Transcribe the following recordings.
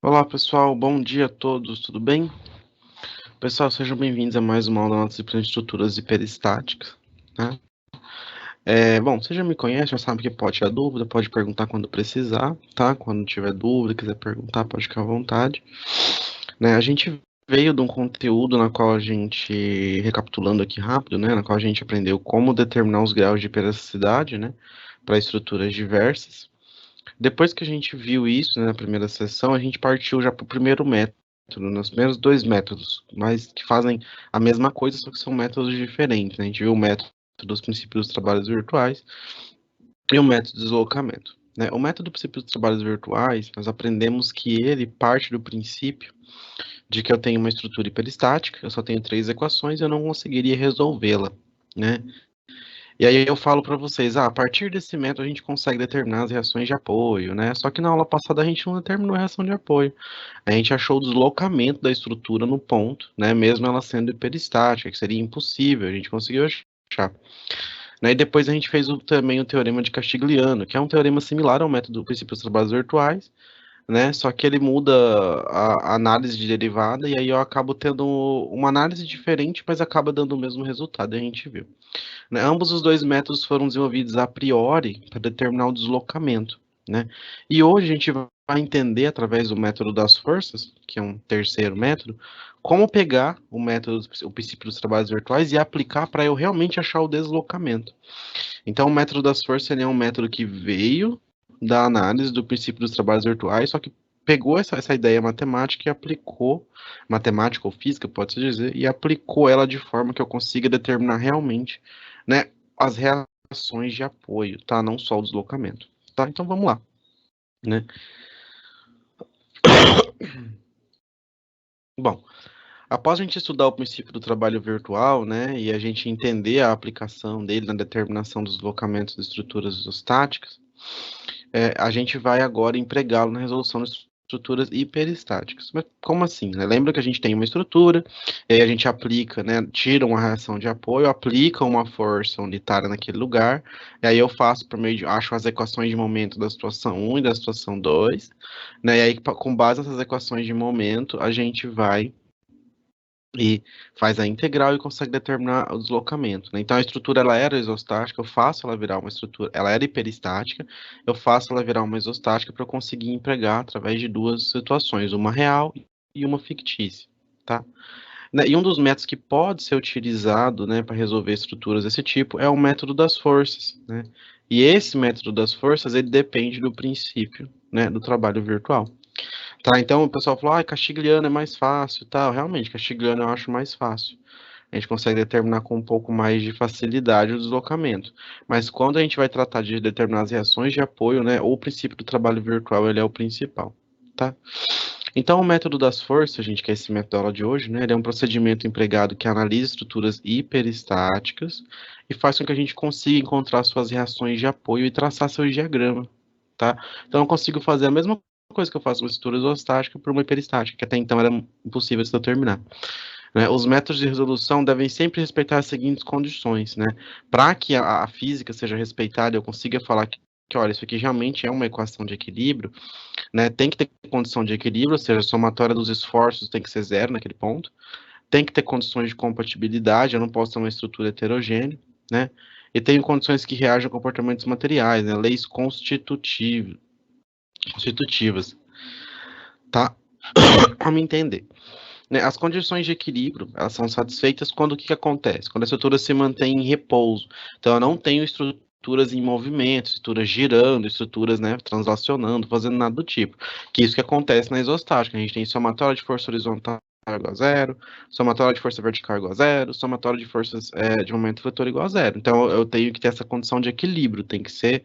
Olá pessoal, bom dia a todos, tudo bem? Pessoal, sejam bem-vindos a mais uma aula da disciplina de estruturas hiperestáticas, né? Bom, você já me conhece, já sabe que pode tirar dúvida, pode perguntar quando precisar, tá? Quando tiver dúvida, quiser perguntar, pode ficar à vontade. Né, a gente veio de um conteúdo na qual a gente, recapitulando aqui rápido, né? Na qual a gente aprendeu como determinar os graus de hiperelasticidade, né? Para estruturas diversas. Depois que a gente viu isso, né, na primeira sessão, a gente partiu já para o primeiro método, nos primeiros dois métodos, mas que fazem a mesma coisa, só que são métodos diferentes, né? A gente viu o método dos princípios dos trabalhos virtuais e o método de deslocamento. Né? O método dos princípios dos trabalhos virtuais, nós aprendemos que ele parte do princípio de que eu tenho uma estrutura hiperestática, eu só tenho três equações e eu não conseguiria resolvê-la, né? E aí eu falo para vocês, a partir desse método a gente consegue determinar as reações de apoio, né? Só que na aula passada a gente não determinou a reação de apoio. A gente achou o deslocamento da estrutura no ponto, né? Mesmo ela sendo hiperestática, que seria impossível, a gente conseguiu achar. Né? E depois a gente fez também o teorema de Castigliano, que é um teorema similar ao método do princípio dos trabalhos virtuais, né? Só que ele muda a análise de derivada e aí eu acabo tendo uma análise diferente, mas acaba dando o mesmo resultado, e a gente viu. Né? Ambos os dois métodos foram desenvolvidos a priori para determinar o deslocamento, né? E hoje a gente vai entender, através do método das forças, que é um terceiro método, como pegar o método, o princípio dos trabalhos virtuais e aplicar para eu realmente achar o deslocamento. Então, o método das forças ele é um método que veio da análise do princípio dos trabalhos virtuais, só que pegou essa ideia matemática e aplicou, matemática ou física, pode-se dizer, e aplicou ela de forma que eu consiga determinar realmente, né, as reações de apoio, tá? Não só o deslocamento, tá? Então vamos lá, né? Bom, após a gente estudar o princípio do trabalho virtual, né, e a gente entender a aplicação dele na determinação dos deslocamentos de estruturas isostáticas, a gente vai agora empregá-lo na resolução de estruturas hiperestáticas. Mas como assim? Né? Lembra que a gente tem uma estrutura, e aí a gente aplica, né, tira uma reação de apoio, aplica uma força unitária naquele lugar, e aí eu faço por meio de, acho as equações de momento da situação 1 e da situação 2, né, e aí com base nessas equações de momento, a gente vai e faz a integral e consegue determinar o deslocamento, né? Então a estrutura ela era isostática, eu faço ela virar uma estrutura, ela era hiperestática, eu faço ela virar uma isostática para eu conseguir empregar através de duas situações, uma real e uma fictícia, tá? Né, e um dos métodos que pode ser utilizado, né, para resolver estruturas desse tipo é o método das forças, né? E esse método das forças ele depende do princípio, né, do trabalho virtual. Tá, então o pessoal falou, ah, Castigliano é mais fácil, tal. Realmente, Castigliano eu acho mais fácil. A gente consegue determinar com um pouco mais de facilidade o deslocamento. Mas quando a gente vai tratar de determinar as reações de apoio, né, o princípio do trabalho virtual, ele é o principal, tá? Então, o método das forças, gente, que é esse método da aula de hoje, né, ele é um procedimento empregado que analisa estruturas hiperestáticas e faz com que a gente consiga encontrar suas reações de apoio e traçar seu diagrama, tá? Então, eu consigo fazer a mesma coisa que eu faço com uma estrutura isostática por uma hiperestática, que até então era impossível de se determinar. Né? Os métodos de resolução devem sempre respeitar as seguintes condições, né? Para que a física seja respeitada, eu consiga falar que, olha, isso aqui realmente é uma equação de equilíbrio, né? Tem que ter condição de equilíbrio, ou seja, a somatória dos esforços tem que ser zero naquele ponto. Tem que ter condições de compatibilidade, eu não posso ter uma estrutura heterogênea, né? E tenho condições que reagem a comportamentos materiais, né? Leis constitutivas, tá? A me entender. Né, as condições de equilíbrio, elas são satisfeitas quando o que acontece? Quando a estrutura se mantém em repouso. Então, eu não tenho estruturas em movimento, estruturas girando, estruturas, né, translacionando, fazendo nada do tipo. Que é isso que acontece na isostática. A gente tem somatória de força horizontal igual a zero, somatória de força vertical igual a zero, somatória de forças de momento vetor igual a zero. Então, eu tenho que ter essa condição de equilíbrio, tem que ser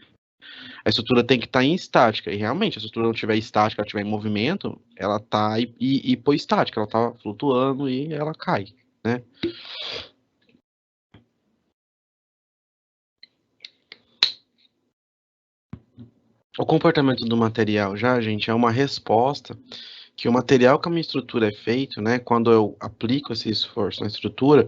a estrutura tem que estar em estática. E realmente, se a estrutura não estiver estática, ela estiver em movimento, ela está hipoestática, ela está flutuando e ela cai, né? O comportamento do material já, gente, é uma resposta que o material que a minha estrutura é feito, né, quando eu aplico esse esforço na estrutura,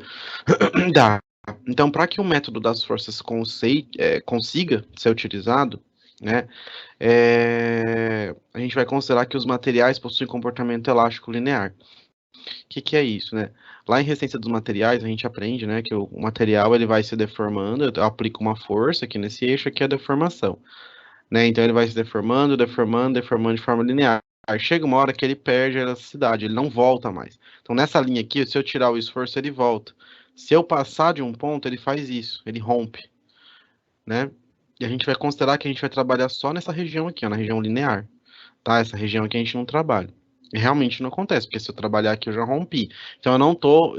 dá. Então, para que o método das forças consiga ser utilizado, né? A gente vai considerar que os materiais possuem comportamento elástico linear. O que é isso, né? Lá em resistência dos materiais, a gente aprende, né, que o material ele vai se deformando, eu aplico uma força aqui nesse eixo, aqui é a deformação, né? Então ele vai se deformando, deformando, deformando de forma linear. Chega uma hora que ele perde a elasticidade, ele não volta mais. Então nessa linha aqui, se eu tirar o esforço, ele volta. Se eu passar de um ponto, ele faz isso, ele rompe, né? E a gente vai considerar que a gente vai trabalhar só nessa região aqui, ó, na região linear, tá? Essa região aqui a gente não trabalha. E realmente não acontece, porque se eu trabalhar aqui eu já rompi. Então eu não estou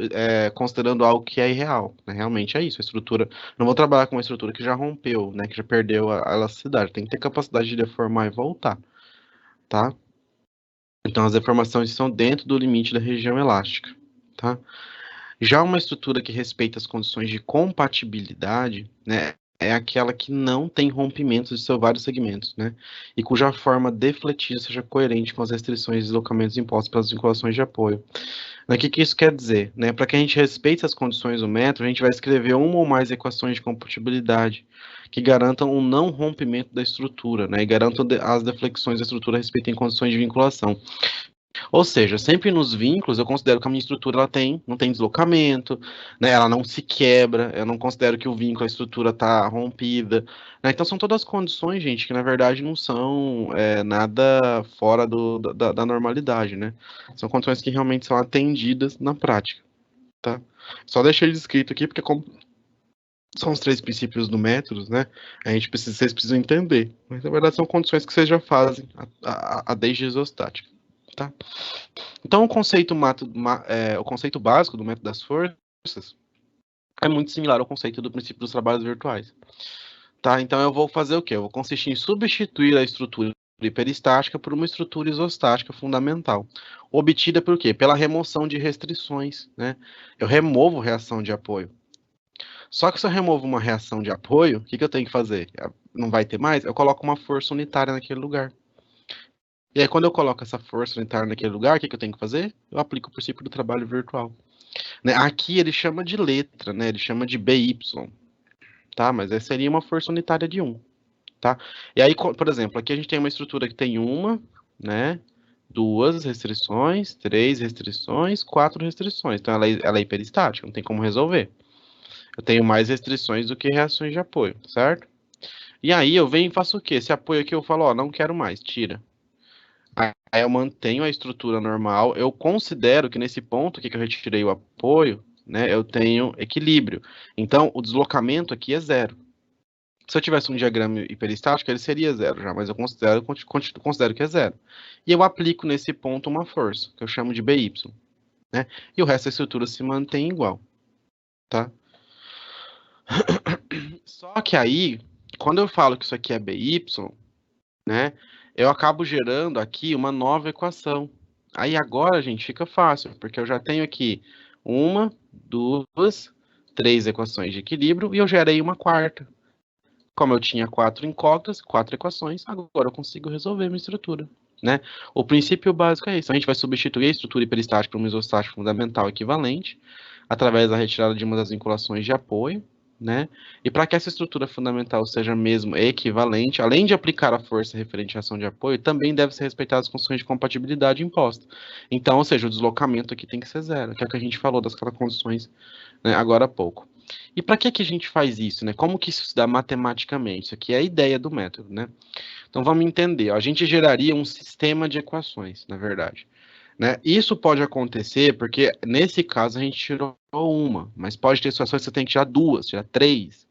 considerando algo que é irreal, né? Realmente é isso, a estrutura. Não vou trabalhar com uma estrutura que já rompeu, né? Que já perdeu a elasticidade. Tem que ter capacidade de deformar e voltar, tá? Então as deformações estão dentro do limite da região elástica, tá? Já uma estrutura que respeita as condições de compatibilidade, né, é aquela que não tem rompimentos de seus vários segmentos, né, e cuja forma defletida seja coerente com as restrições e deslocamentos impostos pelas vinculações de apoio. O que isso quer dizer? Né? Para que a gente respeite as condições do método, a gente vai escrever uma ou mais equações de compatibilidade que garantam um não rompimento da estrutura, né, e garantam as deflexões da estrutura respeitem condições de vinculação. Ou seja, sempre nos vínculos eu considero que a minha estrutura ela não tem deslocamento, né? Ela não se quebra, eu não considero que o vínculo, a estrutura está rompida, né? Então são todas condições, gente, que na verdade não são nada fora da normalidade, né? São condições que realmente são atendidas na prática, tá? Só deixei descrito aqui porque como são os três princípios do método, né? Vocês precisam entender, mas na verdade são condições que vocês já fazem a desde isostática, tá? Então, o conceito básico do método das forças é muito similar ao conceito do princípio dos trabalhos virtuais. Tá? Então, eu vou fazer o quê? Eu vou consistir em substituir a estrutura hiperestática por uma estrutura isostática fundamental. Obtida por quê? Pela remoção de restrições, né? Eu removo reação de apoio. Só que se eu removo uma reação de apoio, o que eu tenho que fazer? Não vai ter mais? Eu coloco uma força unitária naquele lugar. E aí, quando eu coloco essa força unitária naquele lugar, o que eu tenho que fazer? Eu aplico o princípio do trabalho virtual. Né? Aqui ele chama de letra, né? Ele chama de BY, tá? Mas essa seria uma força unitária de 1, tá? E aí, por exemplo, aqui a gente tem uma estrutura que tem uma, né? Duas restrições, três restrições, quatro restrições. Então ela é hiperestática, não tem como resolver. Eu tenho mais restrições do que reações de apoio, certo? E aí eu venho e faço o quê? Esse apoio aqui eu falo, ó, não quero mais, tira. Aí eu mantenho a estrutura normal, eu considero que nesse ponto aqui que eu retirei o apoio, né, eu tenho equilíbrio. Então, o deslocamento aqui é zero. Se eu tivesse um diagrama hiperestático, ele seria zero já, mas eu considero que é zero. E eu aplico nesse ponto uma força, que eu chamo de BY, né? E o resto da estrutura se mantém igual, tá? Só que aí, quando eu falo que isso aqui é BY, né, eu acabo gerando aqui uma nova equação. Aí agora, gente, fica fácil, porque eu já tenho aqui uma, duas, três equações de equilíbrio e eu gerei uma quarta. Como eu tinha quatro incógnitas, quatro equações, agora eu consigo resolver minha estrutura, né? O princípio básico é isso. A gente vai substituir a estrutura hiperestática por uma isostática fundamental equivalente, através da retirada de uma das vinculações de apoio, né? E para que essa estrutura fundamental seja mesmo equivalente, além de aplicar a força referente à ação de apoio, também deve ser respeitadas as condições de compatibilidade impostas. Então, ou seja, o deslocamento aqui tem que ser zero, que é o que a gente falou das condições, né, agora há pouco. E para que a gente faz isso, né? Como que isso se dá matematicamente? Isso aqui é a ideia do método, né? Então vamos entender. Ó, a gente geraria um sistema de equações, na verdade. Né? Isso pode acontecer porque, nesse caso, a gente tirou uma, mas pode ter situações que você tem que tirar duas, tirar três.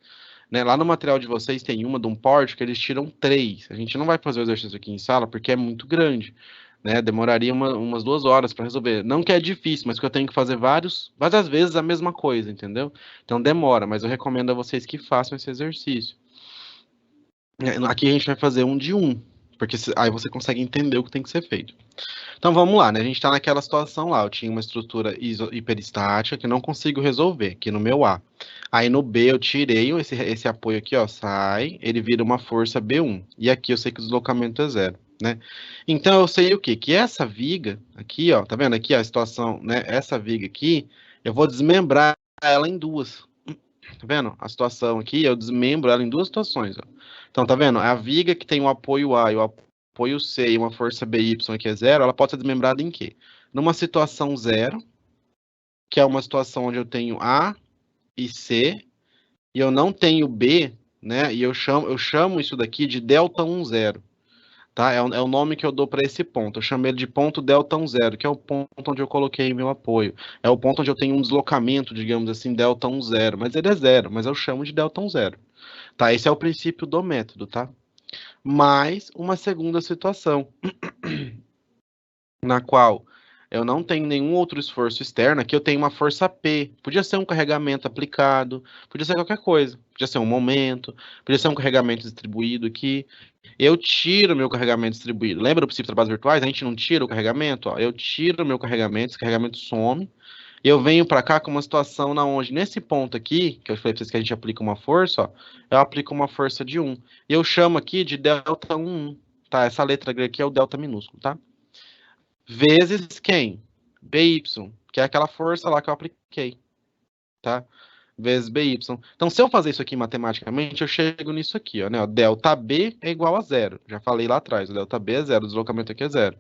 Né? Lá no material de vocês tem uma de um porte que eles tiram três. A gente não vai fazer o exercício aqui em sala porque é muito grande. Né? Demoraria umas 2 horas para resolver. Não que é difícil, mas que eu tenho que fazer várias vezes a mesma coisa, entendeu? Então demora, mas eu recomendo a vocês que façam esse exercício. Aqui a gente vai fazer um de um, porque aí você consegue entender o que tem que ser feito. Então vamos lá, né? A gente está naquela situação lá. Eu tinha uma estrutura hiperestática que não consigo resolver, aqui no meu A. Aí no B eu tirei esse apoio aqui, ó, sai, ele vira uma força B1. E aqui eu sei que o deslocamento é zero, né? Então eu sei o quê? Que essa viga aqui, ó, tá vendo aqui a situação, né? Essa viga aqui, eu vou desmembrar ela em duas. Tá vendo? A situação aqui, eu desmembro ela em duas situações, ó. Então, tá vendo? A viga que tem o apoio A e o apoio C e uma força BY que é zero, ela pode ser desmembrada em quê? Numa situação zero, que é uma situação onde eu tenho A e C, e eu não tenho B, né? E eu chamo isso daqui de delta 1, 0. Tá? É o nome que eu dou para esse ponto. Eu chamo ele de ponto delta 1, 0, que é o ponto onde eu coloquei meu apoio. É o ponto onde eu tenho um deslocamento, digamos assim, delta 1, 0. Mas ele é zero, mas eu chamo de delta 1, 0. Tá? Esse é o princípio do método, tá? Mais uma segunda situação, na qual eu não tenho nenhum outro esforço externo, aqui eu tenho uma força P. Podia ser um carregamento aplicado, podia ser qualquer coisa. Podia ser um momento, podia ser um carregamento distribuído aqui. Eu tiro meu carregamento distribuído. Lembra do princípio de trabalhos virtuais? A gente não tira o carregamento? Ó. Eu tiro meu carregamento, esse carregamento some. E eu venho para cá com uma situação na onde, nesse ponto aqui, que eu falei para vocês que a gente aplica uma força, ó, eu aplico uma força de 1. E eu chamo aqui de delta 1, tá? Essa letra grega aqui é o delta minúsculo, tá? Vezes quem? BY, que é aquela força lá que eu apliquei, tá? Vezes BY. Então, se eu fazer isso aqui matematicamente, eu chego nisso aqui, ó, né? Delta B é igual a zero. Já falei lá atrás, o delta B é zero, o deslocamento aqui é zero.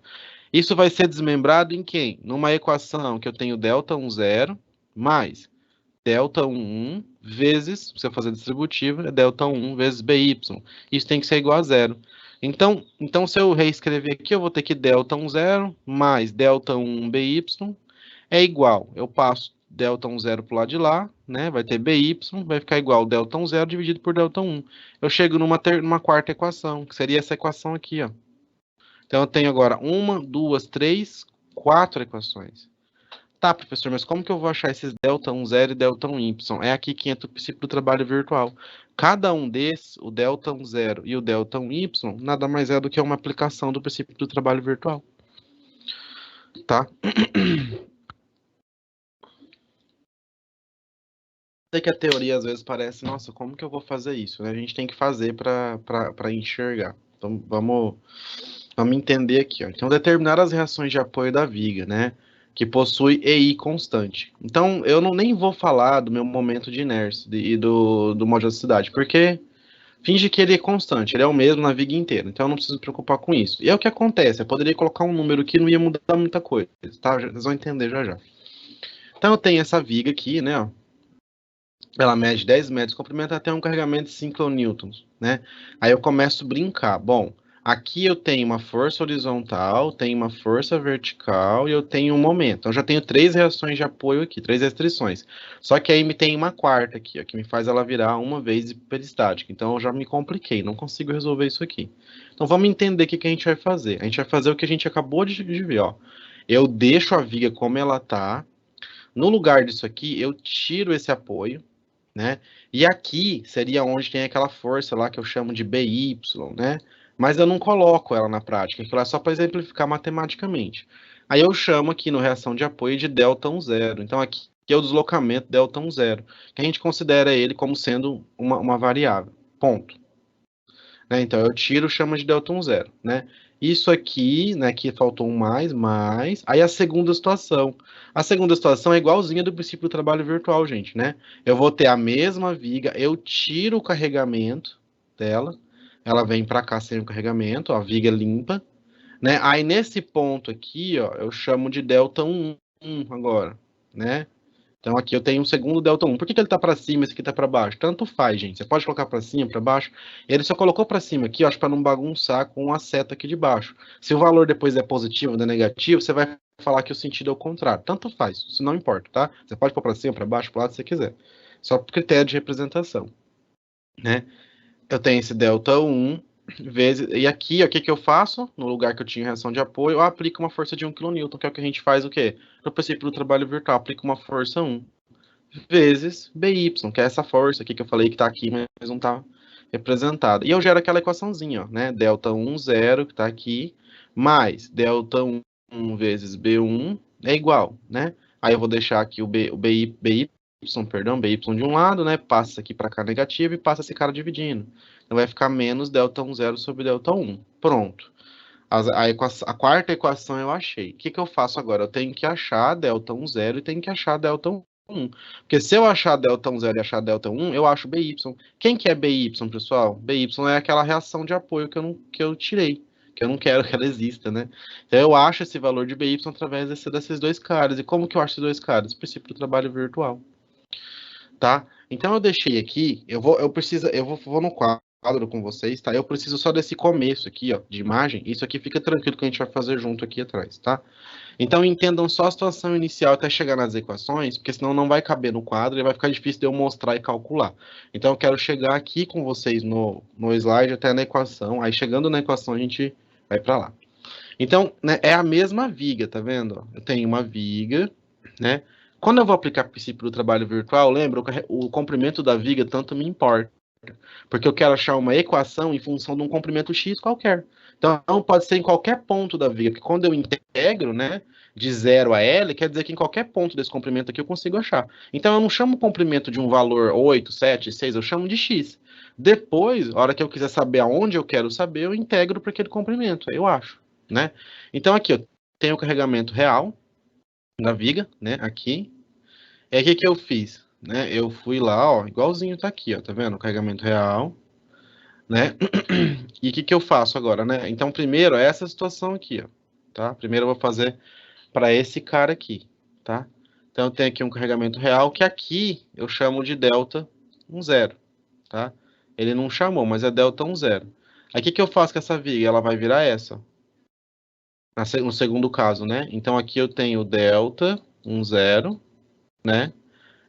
Isso vai ser desmembrado em quem? Numa equação que eu tenho delta 1, 0, mais delta 1, 1, vezes, se eu fazer distributiva, é delta 1 vezes BY. Isso tem que ser igual a zero. Então, se eu reescrever aqui, eu vou ter que delta 1, 0 mais delta 1 BY é igual. Eu passo delta 1, 0 para o lado de lá, né? Vai ter BY, vai ficar igual delta 1, 0 dividido por delta 1. Eu chego numa quarta equação, que seria essa equação aqui, ó. Então, eu tenho agora uma, duas, três, quatro equações. Tá, professor, mas como que eu vou achar esses delta 1, 0 e delta 1, y? É aqui que entra o princípio do trabalho virtual. Cada um desses, o delta 1, 0 e o delta 1, y, nada mais é do que uma aplicação do princípio do trabalho virtual. Tá? Sei que a teoria às vezes parece, nossa, como que eu vou fazer isso? Né? A gente tem que fazer para enxergar. Então, vamos entender aqui. Ó. Então, determinar as reações de apoio da viga, né? Que possui EI constante. Então, eu nem vou falar do meu momento de inércia e do modo de elasticidade, porque finge que ele é constante, ele é o mesmo na viga inteira. Então, eu não preciso me preocupar com isso. E é o que acontece, eu poderia colocar um número que não ia mudar muita coisa, tá? Vocês vão entender já já. Então, eu tenho essa viga aqui, né? Ó, ela mede 10 metros de comprimento até um carregamento de 5 newtons, né? Aí eu começo a brincar. Bom, aqui eu tenho uma força horizontal, tenho uma força vertical e eu tenho um momento. Então, eu já tenho três reações de apoio aqui, três restrições. Só que aí me tem uma quarta aqui, ó, que me faz ela virar uma vez hiperestática. Então, eu já me compliquei, não consigo resolver isso aqui. Então, vamos entender o que a gente vai fazer. A gente vai fazer o que a gente acabou de ver, ó. Eu deixo a viga como ela tá. No lugar disso aqui, eu tiro esse apoio, né? E aqui seria onde tem aquela força lá que eu chamo de BY, né? Mas eu não coloco ela na prática, aquilo é só para exemplificar matematicamente. Aí eu chamo aqui no reação de apoio de delta 1, 0. Então aqui é o deslocamento delta 1, 0, que a gente considera ele como sendo uma variável. Ponto. Né? Então eu tiro, chama de delta 1, 0, né? Isso aqui, né, que faltou um mais. Aí a segunda situação. A segunda situação é igualzinha do princípio do trabalho virtual, gente, né? Eu vou ter a mesma viga, eu tiro o carregamento dela, ela vem para cá sem o carregamento, ó, a viga limpa, né? Aí nesse ponto aqui, ó, eu chamo de delta 1, 1 agora, né? Então aqui eu tenho um segundo delta 1. Por que ele está para cima e esse aqui está para baixo? Tanto faz, gente. Você pode colocar para cima, para baixo. Ele só colocou para cima aqui, acho, para não bagunçar com a seta aqui de baixo. Se o valor depois é positivo ou é negativo, você vai falar que o sentido é o contrário. Tanto faz, isso não importa, tá? Você pode pôr para cima, para baixo, para o lado, se você quiser. Só por critério de representação, né? Eu tenho esse delta 1 vezes... E aqui, ó, o que eu faço? No lugar que eu tinha reação de apoio, eu aplico uma força de 1 kN, que é o que a gente faz o quê? No princípio do trabalho virtual, aplico uma força 1 vezes BY, que é essa força aqui que eu falei que está aqui, mas não está representada. E eu gero aquela equaçãozinha, ó, né? Delta 1, 0, que está aqui, mais delta 1 vezes B1 é igual, né? Aí eu vou deixar aqui o BY, perdão, BY de um lado, né? Passa aqui para cá negativo e passa esse cara dividindo. Então vai ficar menos delta 1, 0 sobre delta 1. Pronto. A quarta equação eu achei. O que eu faço agora? Eu tenho que achar delta 1, 0 e tenho que achar delta 1, 1. Porque se eu achar delta 0 e achar delta 1, eu acho BY. Quem que é BY, pessoal? BY é aquela reação de apoio que eu tirei, que eu não quero que ela exista, né? Então eu acho esse valor de BY através desses dois caras. E como que eu acho esses dois caras? Princípio do trabalho virtual. Tá? Então eu deixei aqui, vou no quadro com vocês, tá? Eu preciso só desse começo aqui, ó, de imagem. Isso aqui fica tranquilo que a gente vai fazer junto aqui atrás, tá? Então entendam só a situação inicial até chegar nas equações, porque senão não vai caber no quadro e vai ficar difícil de eu mostrar e calcular. Então eu quero chegar aqui com vocês no slide até na equação. Aí chegando na equação a gente vai para lá. Então, né, é a mesma viga, tá vendo? Eu tenho uma viga, né? Quando eu vou aplicar o princípio do trabalho virtual, lembra, o comprimento da viga tanto me importa. Porque eu quero achar uma equação em função de um comprimento x qualquer. Então, pode ser em qualquer ponto da viga, porque quando eu integro, né, de 0 a L, quer dizer que em qualquer ponto desse comprimento aqui eu consigo achar. Então, eu não chamo o comprimento de um valor 8, 7, 6, eu chamo de x. Depois, a hora que eu quiser saber aonde eu quero saber, eu integro para aquele comprimento, eu acho, né? Então, aqui, eu tenho o carregamento real da viga, né, aqui. E aí, o que eu fiz? Né? Eu fui lá, ó, igualzinho tá aqui, ó, tá vendo? O carregamento real, né? E o que eu faço agora, né? Então, primeiro, é essa situação aqui, ó, tá? Primeiro eu vou fazer para esse cara aqui, tá? Então, eu tenho aqui um carregamento real, que aqui eu chamo de delta 1,0, tá? Ele não chamou, mas é delta 1,0. Aí, o que eu faço com essa viga? Ela vai virar essa, no segundo caso, né? Então, aqui eu tenho delta 1,0, né?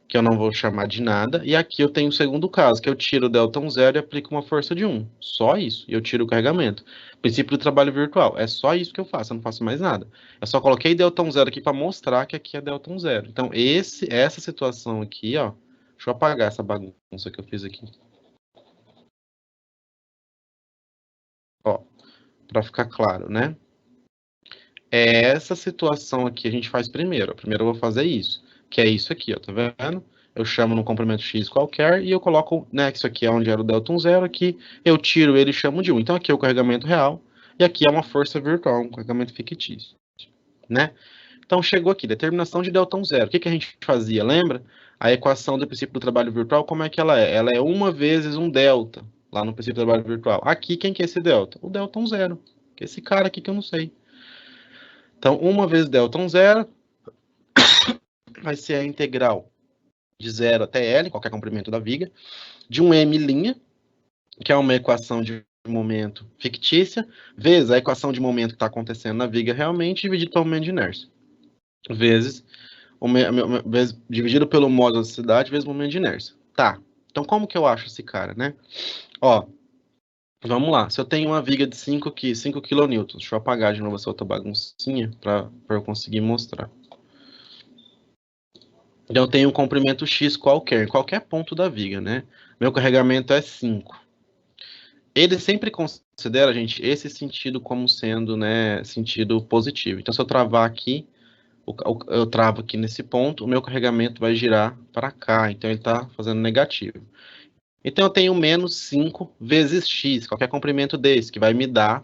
Que eu não vou chamar de nada. E aqui eu tenho o segundo caso, que eu tiro o delta 1,0 e aplico uma força de 1. Só isso. E eu tiro o carregamento. Princípio do trabalho virtual. É só isso que eu faço, eu não faço mais nada. Eu só coloquei delta 1,0 aqui para mostrar que aqui é delta 1,0. Então, essa situação aqui, ó. Deixa eu apagar essa bagunça que eu fiz aqui. Ó, para ficar claro, né? É essa situação aqui a gente faz primeiro. Primeiro eu vou fazer isso, que é isso aqui, ó, tá vendo? Eu chamo no complemento x qualquer e eu coloco, né, que isso aqui é onde era o delta 1,0, aqui eu tiro ele e chamo de 1. Então aqui é o carregamento real e aqui é uma força virtual, um carregamento fictício, né? Então chegou aqui, determinação de delta 1,0. O que a gente fazia, lembra? A equação do princípio do trabalho virtual, como é que ela é? Ela é 1 vezes um delta, lá no princípio do trabalho virtual. Aqui, quem que é esse delta? O delta 1,0, que é esse cara aqui que eu não sei. Então, 1 vezes delta 1,0 vai ser a integral de 0 até L, qualquer comprimento da viga, de um M', que é uma equação de momento fictícia, vezes a equação de momento que está acontecendo na viga realmente, dividido pelo momento de inércia. Vezes, dividido pelo modo da velocidade, vezes o momento de inércia. Tá, então como que eu acho esse cara, né? Ó, vamos lá. Se eu tenho uma viga de 5 kN, deixa eu apagar de novo essa outra baguncinha para eu conseguir mostrar. Então, eu tenho um comprimento X qualquer, em qualquer ponto da viga, né? Meu carregamento é 5. Ele sempre considera, gente, esse sentido como sendo, né, sentido positivo. Então, se eu travar aqui, eu travo aqui nesse ponto, o meu carregamento vai girar para cá. Então, ele está fazendo negativo. Então, eu tenho menos 5 vezes X, qualquer comprimento desse, que vai me dar,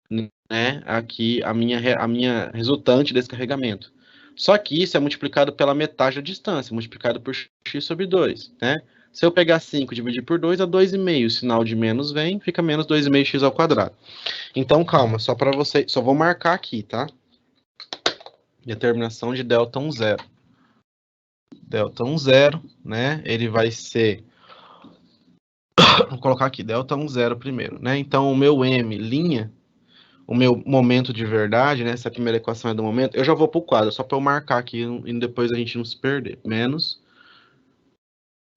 né, aqui a minha resultante desse carregamento. Só que isso é multiplicado pela metade da distância, multiplicado por x sobre 2, né? Se eu pegar 5 e dividir por 2, é 2,5. O sinal de menos vem, fica menos 2,5x ao quadrado. Então, calma, só para você, só vou marcar aqui, tá? Determinação de delta 1,0. Delta 1,0, né? Ele vai ser... Vou colocar aqui, delta 1,0 primeiro, né? Então, o meu m', o meu momento de verdade, né? Essa primeira equação é do momento. Eu já vou para o quadro, só para eu marcar aqui e depois a gente não se perder. Menos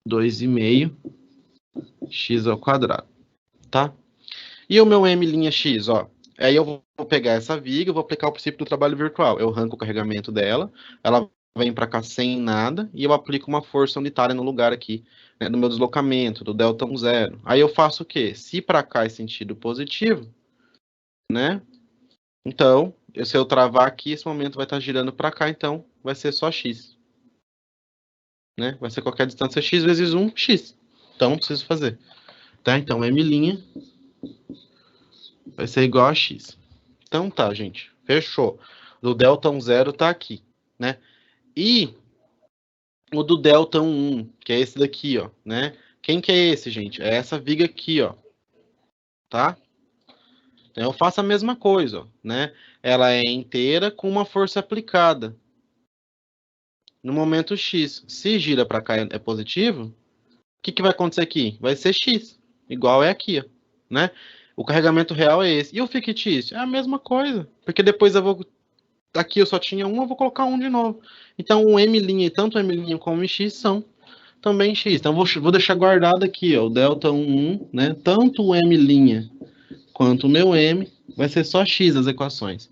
2,5x ao quadrado, tá? E o meu m'(x), ó. Aí eu vou pegar essa viga, eu vou aplicar o princípio do trabalho virtual. Eu arranco o carregamento dela, ela vem para cá sem nada, e eu aplico uma força unitária no lugar aqui, né, do meu deslocamento, do delta 1,0. Aí eu faço o quê? Se para cá é sentido positivo, né? Então, se eu travar aqui, esse momento vai estar girando para cá, então vai ser só x. Né? Vai ser qualquer distância x vezes 1, x. Então, não preciso fazer. Tá? Então, m' vai ser igual a x. Então, tá, gente. Fechou. O delta 1,0 tá aqui, né? E o do delta 1, que é esse daqui, ó, né? Quem que é esse, gente? É essa viga aqui, ó, tá? Então eu faço a mesma coisa, ó, né? Ela é inteira com uma força aplicada no momento X. Se gira para cá é positivo, o que vai acontecer aqui? Vai ser X, igual é aqui, ó, né? O carregamento real é esse. E o fictício? É a mesma coisa, porque depois eu vou... Aqui eu só tinha um, eu vou colocar um de novo. Então o M', tanto o M' como o X são também X. Então vou deixar guardado aqui, ó, o delta 1, né? Tanto o M' quanto o meu M vai ser só X as equações.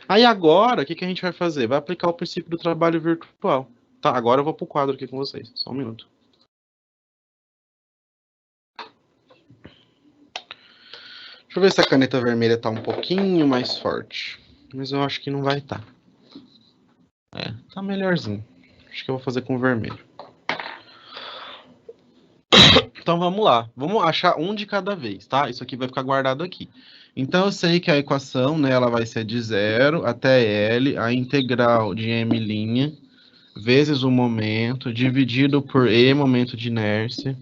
Aí agora, o que a gente vai fazer? Vai aplicar o princípio do trabalho virtual. Tá, agora eu vou pro quadro aqui com vocês. Só um minuto. Deixa eu ver se a caneta vermelha tá um pouquinho mais forte. Mas eu acho que não vai estar. É, tá melhorzinho. Acho que eu vou fazer com vermelho. Então vamos lá. Vamos achar um de cada vez, tá? Isso aqui vai ficar guardado aqui. Então eu sei que a equação, né, ela vai ser de 0 até L, a integral de M' vezes o momento, dividido por E, momento de inércia,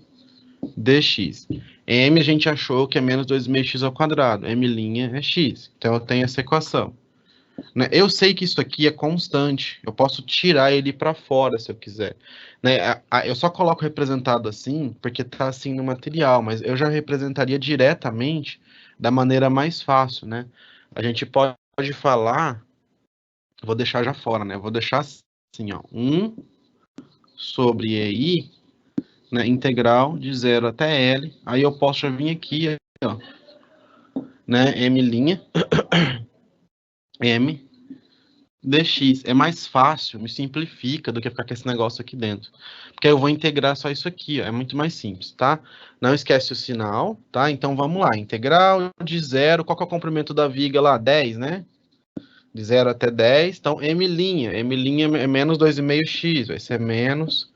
dx. M a gente achou que é menos 2,5x ao quadrado. M' é x. Então eu tenho essa equação. Né? Eu sei que isso aqui é constante. Eu posso tirar ele para fora se eu quiser. Né? Eu só coloco representado assim porque está assim no material, mas eu já representaria diretamente da maneira mais fácil, né? A gente pode falar, vou deixar já fora, né? Vou deixar assim, ó, 1 sobre EI, né, integral de 0 até L. Aí eu posso já vir aqui, ó, né, M', M dx. É mais fácil, me simplifica do que ficar com esse negócio aqui dentro. Porque eu vou integrar só isso aqui, ó, é muito mais simples, tá? Não esquece o sinal, tá? Então vamos lá, integral de 0, qual que é o comprimento da viga lá? 10, né? De 0 até 10, então M', M' é menos 2,5x, vai ser menos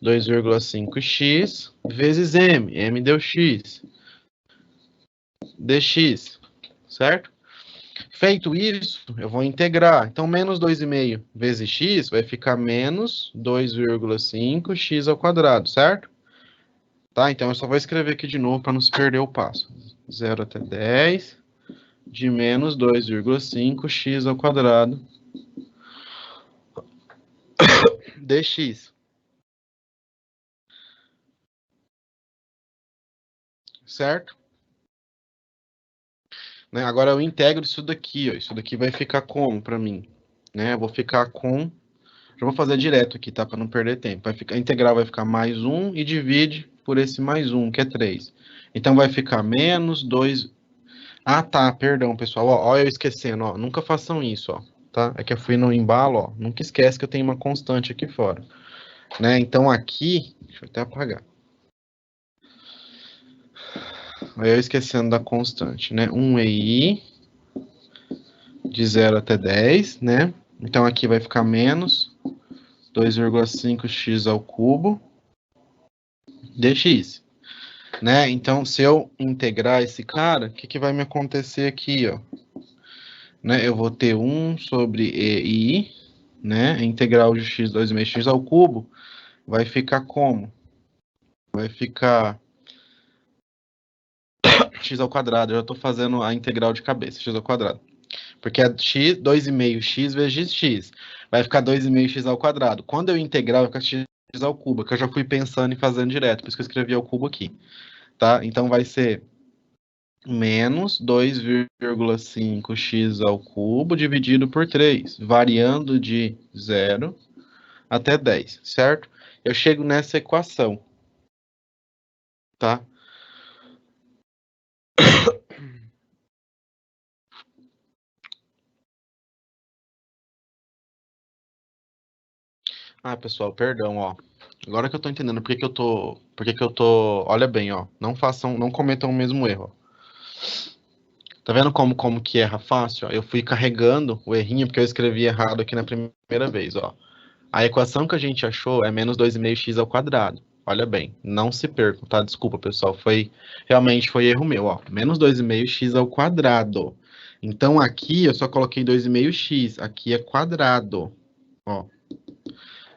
2,5x vezes M, M deu x, dx, certo? Feito isso, eu vou integrar. Então, menos 2,5 vezes x vai ficar menos 2,5x ao quadrado, certo? Tá? Então, eu só vou escrever aqui de novo para não se perder o passo. 0 até 10 de menos 2,5x ao quadrado dx. Certo? Né? Agora eu integro isso daqui, ó. Isso daqui vai ficar como para mim? Né? Eu vou ficar com... Já vou fazer direto aqui, tá? Para não perder tempo. A integral vai ficar mais 1 e divide por esse mais 1, que é 3. Então vai ficar menos 2... Ah, tá, perdão, pessoal. Ó, eu esquecendo, ó. Nunca façam isso, ó. Tá? É que eu fui no embalo, ó. Nunca esquece que eu tenho uma constante aqui fora. Né? Então aqui... Deixa eu até apagar. Aí eu esquecendo da constante, né? 1EI de 0 até 10, né? Então aqui vai ficar menos 2,5x ao cubo dx. Né? Então, se eu integrar esse cara, o que vai me acontecer aqui, ó? Né? Eu vou ter 1 sobre EI, né? A integral de x 2,5x ao cubo vai ficar como? Vai ficar x ao quadrado. Eu já estou fazendo a integral de cabeça, x ao quadrado. Porque é x, 2,5x vezes x. Vai ficar 2,5x ao quadrado. Quando eu integrar, vai ficar x ao cubo, que eu já fui pensando e fazendo direto, por isso que eu escrevi ao cubo aqui. Tá? Então vai ser menos 2,5x ao cubo dividido por 3, variando de 0 até 10, certo? Eu chego nessa equação, tá? Ah, pessoal, perdão, ó. Agora que eu tô entendendo por que que eu tô... Olha bem, ó. Não cometam o mesmo erro, ó. Tá vendo como que erra fácil? Ó? Eu fui carregando o errinho porque eu escrevi errado aqui na primeira vez, ó. A equação que a gente achou é menos 2,5x ao quadrado. Olha bem, não se percam, tá? Desculpa, pessoal, realmente foi erro meu, ó. Menos 2,5x ao quadrado. Então aqui eu só coloquei 2,5x, aqui é quadrado, ó.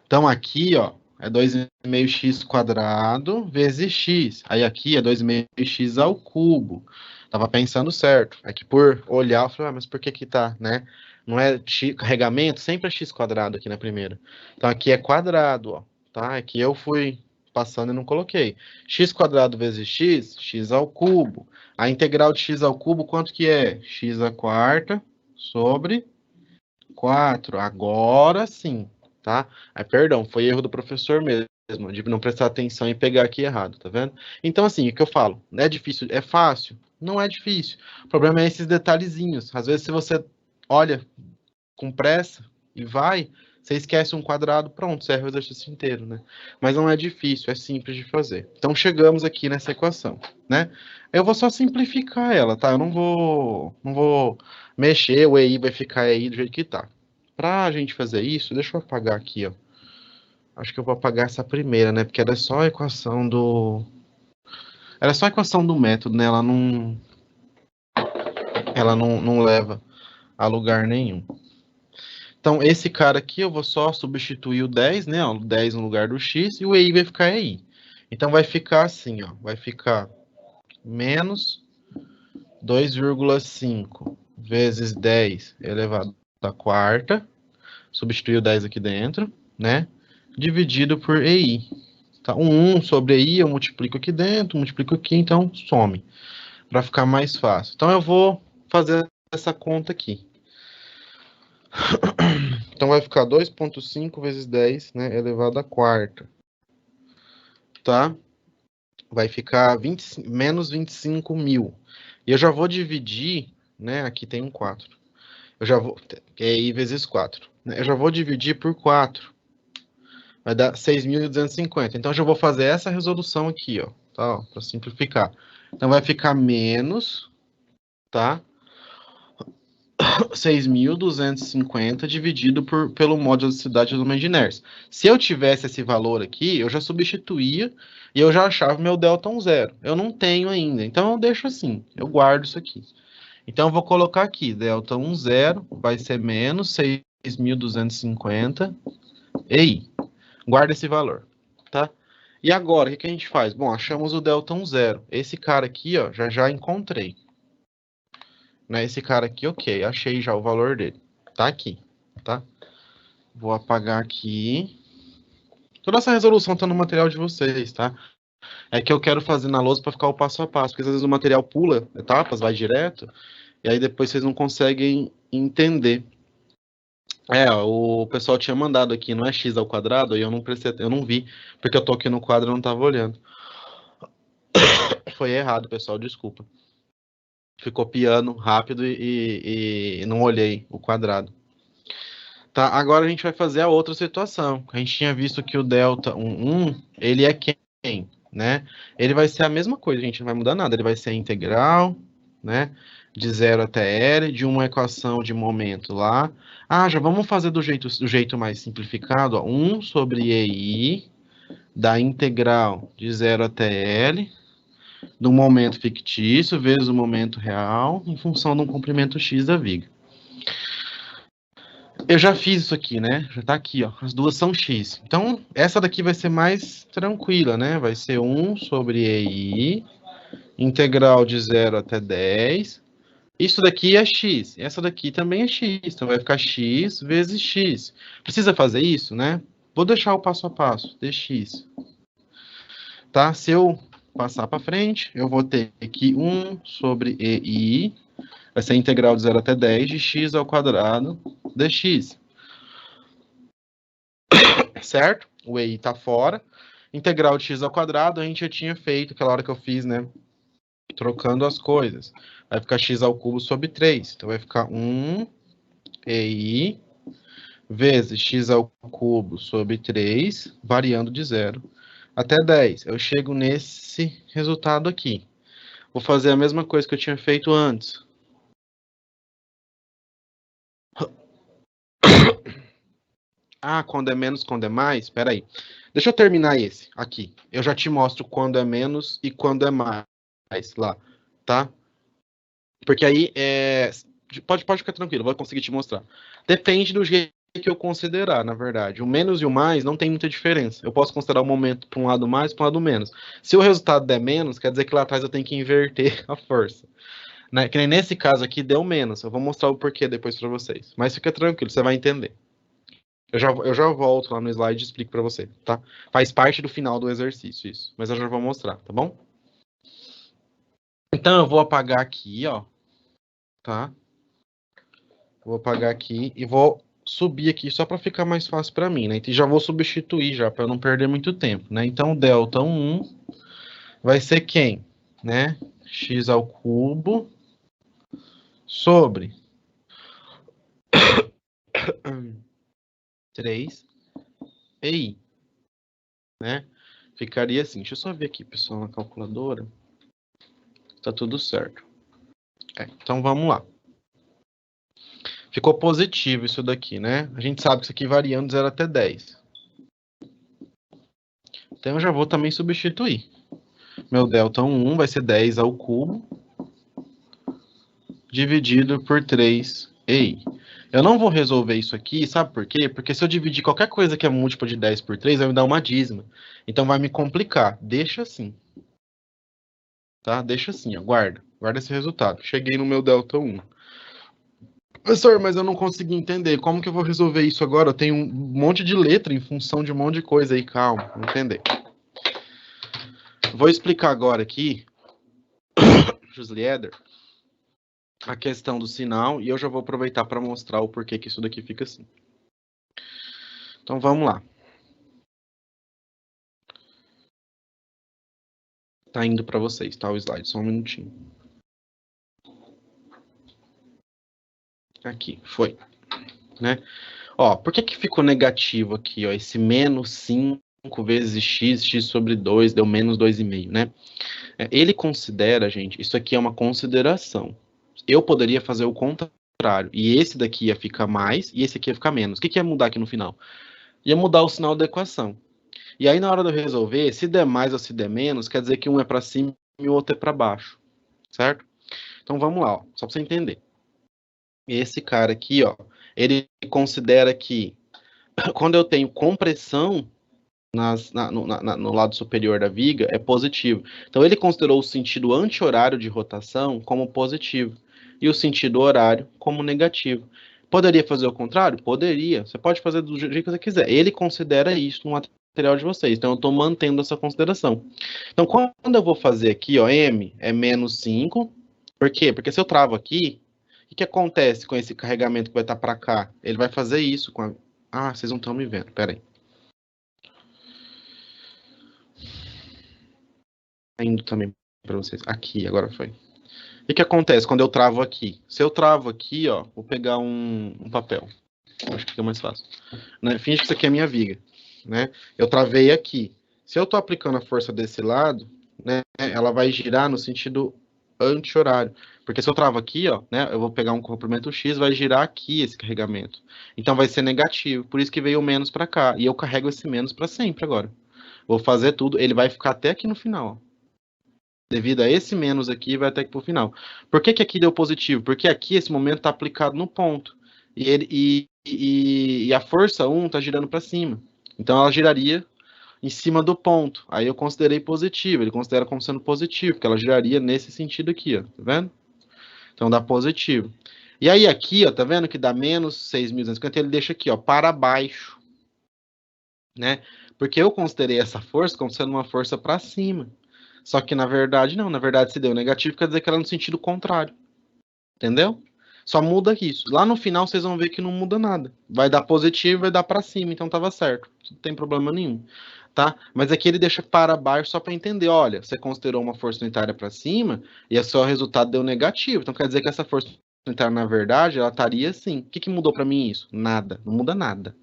Então aqui, ó, é 2,5x² vezes x. Aí aqui é 2,5x ao cubo. Tava pensando certo. É que por olhar, eu falei, mas por que que tá, né? Não é carregamento? Sempre é x² aqui na primeira. Então aqui é quadrado, ó. Tá? Aqui eu fui passando e não coloquei. X² vezes x, x ao cubo. A integral de x ao cubo, quanto que é? X² sobre 4. Agora sim, tá? Aí, perdão, foi erro do professor mesmo, de não prestar atenção e pegar aqui errado, tá vendo? Então, assim, o que eu falo, é difícil, é fácil? Não é difícil. O problema é esses detalhezinhos. Às vezes, se você olha com pressa e vai, você esquece um quadrado, pronto, você erra o exercício inteiro, né? Mas não é difícil, é simples de fazer. Então, chegamos aqui nessa equação, né? Eu vou só simplificar ela, tá? Eu não vou mexer, o EI vai ficar aí do jeito que tá. Pra gente fazer isso, deixa eu apagar aqui, ó. Acho que eu vou apagar essa primeira, né? Porque ela é só a equação do... Ela é só a equação do método, né? Ela não leva a lugar nenhum. Então, esse cara aqui, eu vou só substituir o 10, né? O 10 no lugar do x, e o EI vai ficar EI. Então, vai ficar assim, ó. Vai ficar menos 2,5 vezes 10 elevado à quarta. Substituir o 10 aqui dentro, né? Dividido por EI. Tá? 1 sobre EI eu multiplico aqui dentro, multiplico aqui, então some. Para ficar mais fácil. Então, eu vou fazer essa conta aqui. Então, vai ficar 2,5 vezes 10, né, elevado à quarta. Tá? Vai ficar menos 25 mil. E eu já vou dividir, né, aqui tem um 4. Eu já vou, que é I vezes 4. Eu já vou dividir por 4. Vai dar 6.250. Então, eu já vou fazer essa resolução aqui, ó, tá? Para simplificar. Então, vai ficar menos, tá? 6.250 dividido pelo módulo de cidade do Menginers. Se eu tivesse esse valor aqui, eu já substituía e eu já achava meu delta 0. Eu não tenho ainda, então eu deixo assim, eu guardo isso aqui. Então eu vou colocar aqui, delta 0 vai ser menos 6.250 EI. Guarda esse valor, tá? E agora, o que a gente faz? Bom, achamos o delta 0. Esse cara aqui, ó, já encontrei. Né? Esse cara aqui, ok, achei já o valor dele. Tá aqui, tá? Vou apagar aqui. Toda essa resolução tá no material de vocês, tá? É que eu quero fazer na lousa para ficar o passo a passo, porque às vezes o material pula etapas, vai direto, e aí depois vocês não conseguem entender. O pessoal tinha mandado aqui, não é x ao quadrado, e eu não vi, porque eu tô aqui no quadro e não tava olhando. Foi errado, pessoal, desculpa. Fui copiando rápido e não olhei o quadrado. Tá, agora a gente vai fazer a outra situação. A gente tinha visto que o delta 1, ele é quem, né? Ele vai ser a mesma coisa, a gente não vai mudar nada. Ele vai ser a integral, né? De 0 até L, de uma equação de momento lá. Já vamos fazer do jeito mais simplificado, ó. 1 sobre EI da integral de 0 até L, do momento fictício vezes o momento real, em função de um comprimento x da viga. Eu já fiz isso aqui, né? Já tá aqui, ó. As duas são x. Então, essa daqui vai ser mais tranquila, né? Vai ser 1 sobre EI, integral de 0 até 10. Isso daqui é x. Essa daqui também é x. Então, vai ficar x vezes x. Precisa fazer isso, né? Vou deixar o passo a passo. dx. Tá? Se eu passar para frente, eu vou ter aqui 1 sobre EI. Vai ser a integral de 0 até 10 de x ao quadrado dx. Certo? O EI está fora. Integral de x ao quadrado, a gente já tinha feito aquela hora que eu fiz, né? Trocando as coisas. Vai ficar x ao cubo sobre 3. Então, vai ficar 1 EI vezes x ao cubo sobre 3, variando de 0 até 10. Eu chego nesse resultado aqui. Vou fazer a mesma coisa que eu tinha feito antes. Quando é menos, quando é mais? Espera aí. Deixa eu terminar esse aqui. Eu já te mostro quando é menos e quando é mais lá, tá? Porque aí, pode ficar tranquilo, vou conseguir te mostrar. Depende do jeito que eu considerar, na verdade. O menos e o mais não tem muita diferença. Eu posso considerar o momento para um lado mais, para um lado menos. Se o resultado der menos, quer dizer que lá atrás eu tenho que inverter a força. Né? Que nem nesse caso aqui deu menos. Eu vou mostrar o porquê depois para vocês. Mas fica tranquilo, você vai entender. Eu já volto lá no slide e explico para você, tá? Faz parte do final do exercício isso. Mas eu já vou mostrar, tá bom? Então eu vou apagar aqui, ó. Tá? Vou apagar aqui e vou subir aqui só para ficar mais fácil para mim, né? E já vou substituir já para não perder muito tempo, né? Então delta 1 vai ser quem, né? X ao cubo sobre 3 EI, né? Ficaria assim. Deixa eu só ver aqui, pessoal, na calculadora. Tá tudo certo. Então vamos lá. Ficou positivo isso daqui, né? A gente sabe que isso aqui variando de 0 até 10. Então eu já vou também substituir. Meu delta 1 vai ser 10 ao cubo dividido por 3 EI. Eu não vou resolver isso aqui, sabe por quê? Porque se eu dividir qualquer coisa que é múltiplo de 10 por 3, vai me dar uma dízima. Então vai me complicar. Deixa assim. Tá? Deixa assim, ó. Guarda. Guarda esse resultado. Cheguei no meu delta 1. Professor, mas eu não consegui entender. Como que eu vou resolver isso agora? Eu tenho um monte de letra em função de um monte de coisa aí. Calma, vou entender. Vou explicar agora aqui, Juslieder, a questão do sinal, e eu já vou aproveitar para mostrar o porquê que isso daqui fica assim. Então vamos lá. Tá indo para vocês, tá? O slide, só um minutinho. Aqui, foi. Né? Ó, por que que ficou negativo aqui, ó? Esse menos 5 vezes x sobre 2 deu menos 2,5, né? Ele considera, gente, isso aqui é uma consideração. Eu poderia fazer o contrário, e esse daqui ia ficar mais, e esse aqui ia ficar menos. O que que ia mudar aqui no final? Ia mudar o sinal da equação. E aí, na hora de eu resolver, se der mais ou se der menos, quer dizer que um é para cima e o outro é para baixo, certo? Então, vamos lá, ó, só para você entender. Esse cara aqui, ó, ele considera que quando eu tenho compressão no lado superior da viga, é positivo. Então, ele considerou o sentido anti-horário de rotação como positivo e o sentido horário como negativo. Poderia fazer o contrário? Poderia. Você pode fazer do jeito que você quiser. Ele considera isso no material de vocês. Então, eu estou mantendo essa consideração. Então, quando eu vou fazer aqui, ó, M é menos 5. Por quê? Porque se eu travo aqui, o que acontece com esse carregamento que vai estar para cá? Ele vai fazer isso com a... Ah, vocês não estão me vendo. Pera aí. Indo também para vocês. Aqui, agora foi. O que acontece quando eu travo aqui? Se eu travo aqui, ó, vou pegar um papel. Acho que fica mais fácil. Né? Finge que isso aqui é a minha viga. Né? Eu travei aqui. Se eu estou aplicando a força desse lado, né, ela vai girar no sentido anti-horário. Porque se eu travo aqui, ó, né, eu vou pegar um comprimento X, vai girar aqui esse carregamento. Então vai ser negativo. Por isso que veio o menos para cá. E eu carrego esse menos para sempre agora. Vou fazer tudo. Ele vai ficar até aqui no final. Ó. Devido a esse menos aqui, vai até aqui pro final. Por que que aqui deu positivo? Porque aqui, esse momento está aplicado no ponto. E a força 1 está girando para cima. Então, ela giraria em cima do ponto. Aí eu considerei positivo. Ele considera como sendo positivo, porque ela giraria nesse sentido aqui, ó. Tá vendo? Então, dá positivo. E aí, aqui, ó, tá vendo que dá menos 6.250? Ele deixa aqui, ó, para baixo. Né? Porque eu considerei essa força como sendo uma força para cima. Só que na verdade não, na verdade se deu negativo quer dizer que ela é no sentido contrário. Entendeu? Só muda isso. Lá no final vocês vão ver que não muda nada. Vai dar positivo, vai dar para cima, então tava certo. Não tem problema nenhum, tá? Mas aqui ele deixa para baixo só para entender, olha, você considerou uma força unitária para cima e o seu resultado deu negativo. Então quer dizer que essa força unitária na verdade, ela estaria assim. O que que mudou para mim isso? Nada, não muda nada.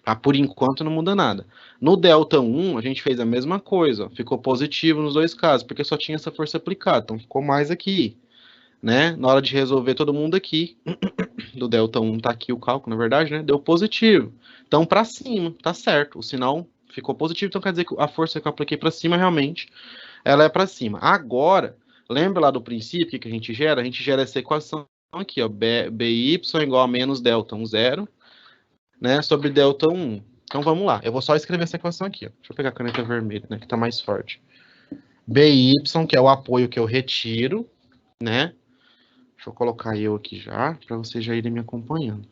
Ah, por enquanto não muda nada. No delta 1, a gente fez a mesma coisa. Ó, ficou positivo nos dois casos, porque só tinha essa força aplicada. Então ficou mais aqui. Né? Na hora de resolver todo mundo aqui, do delta 1 tá aqui o cálculo, na verdade, né? Deu positivo. Então para cima, tá certo. O sinal ficou positivo, então quer dizer que a força que eu apliquei para cima realmente, ela é para cima. Agora, lembra lá do princípio que a gente gera? A gente gera essa equação aqui, ó, BY igual a menos delta 1, 0. né, sobre Δ1. Então vamos lá, eu vou só escrever essa equação aqui, ó. Deixa eu pegar a caneta vermelha, né, que tá mais forte. BY, que é o apoio que eu retiro, né? Deixa eu colocar eu aqui já, para vocês já irem me acompanhando.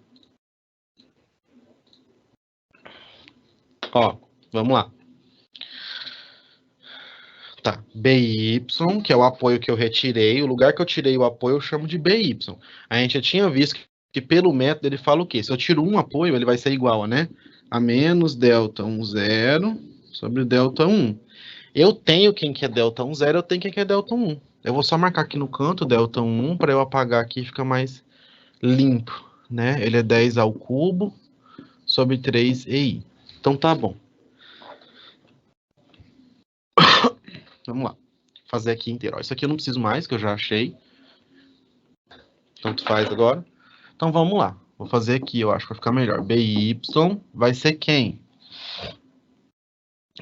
Ó, vamos lá. Tá, BY, que é o apoio que eu retirei, o lugar que eu tirei o apoio eu chamo de BY. A gente já tinha visto que pelo método ele fala o quê? Se eu tiro um apoio, ele vai ser igual, né? A menos Δ1 zero sobre Δ1. Eu tenho quem que é Δ1 zero, eu tenho quem que é Δ1. Eu vou só marcar aqui no canto Δ1 para eu apagar aqui e fica mais limpo, né? Ele é 10 ao cubo sobre 3EI. Então tá bom. Vamos lá. Fazer aqui inteiro. Ó, isso aqui eu não preciso mais, que eu já achei. Tanto faz agora. Então vamos lá. Vou fazer aqui, eu acho que vai ficar melhor. BY vai ser quem?